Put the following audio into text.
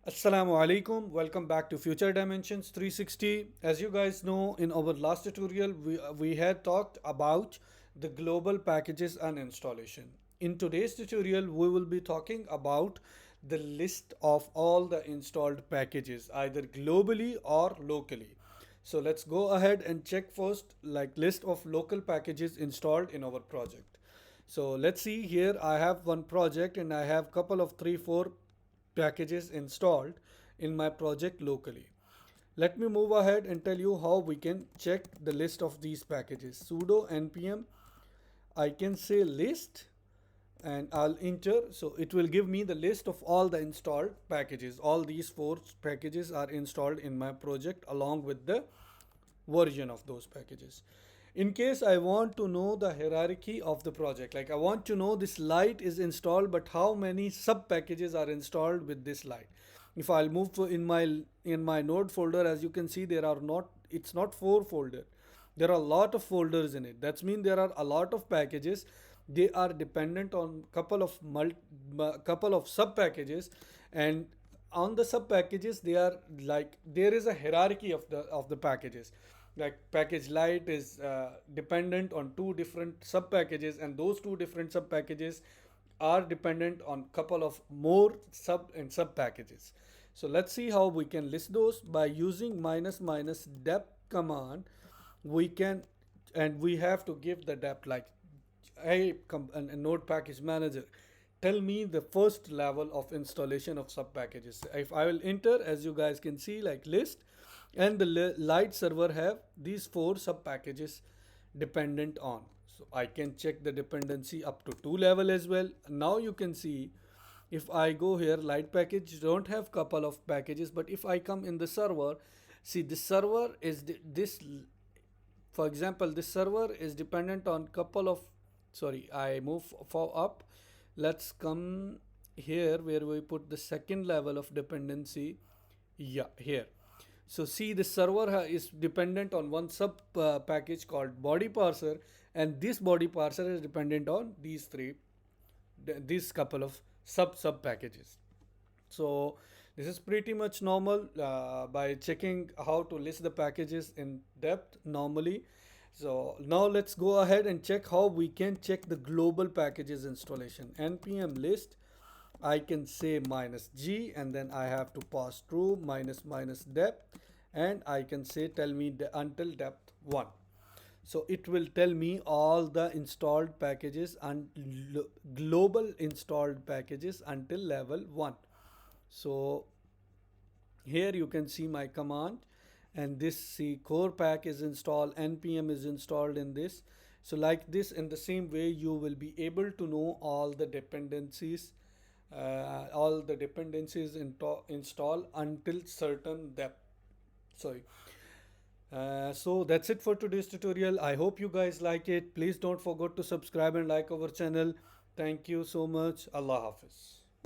Assalamu alaikum. Welcome back to Future Dimensions 360. As you guys know, in our last tutorial, we had talked about the global packages and installation. In today's tutorial, we will be talking about the list of all the installed packages, either globally or locally. So let's go ahead and check first, like list of local packages installed in our project. So let's see here. I have one project and I have couple of three, four packages installed in my project locally. Let me move ahead and tell you how we can check the list of these packages. Sudo npm, I can say list and I'll enter. So it will give me the list of all the installed packages. All these four packages are installed in my project along with the version of those packages. In case I want to know the hierarchy of the project, like I want to know this light is installed, but how many sub packages are installed with this light. If I'll move in my node folder, as you can see, there are not, it's not four folder. There are a lot of folders in it. That's mean there are a lot of packages. They are dependent on couple of sub packages, and on the sub packages they are like there is a hierarchy of the packages. Like package light is dependent on two different sub packages, and those two different sub packages are dependent on couple of more sub packages. So let's see how we can list those by using minus dep command. We can, and we have to give the dep like, hey, a node package manager, tell me the first level of installation of sub packages. If I will enter, as you guys can see, like list, and the light server have these four sub packages dependent on. So I can check the dependency up to 2 level as well. Now you can see, if I go here, light package don't have couple of packages, but if I come in the server, see this server is this, for example, this server is dependent on couple of, sorry, I move for up. Let's come here where we put the second level of dependency. Yeah, here. So see, the server is dependent on one sub package called body parser, and this body parser is dependent on these these couple of sub packages. So this is pretty much normal by checking how to list the packages in depth normally. So now let's go ahead and check how we can check the global packages installation. npm list, I can say -g, and then I have to pass through minus depth, and I can say tell me until depth 1. So it will tell me all the installed packages and global installed packages until level 1. So here you can see my command, and this see core pack is installed, npm is installed in this. So like this, in the same way, you will be able to know all the dependencies, install until certain depth. Sorry. So that's it for today's tutorial. I hope you guys like it. Please don't forget to subscribe and like our channel. Thank you so much. Allah Hafiz.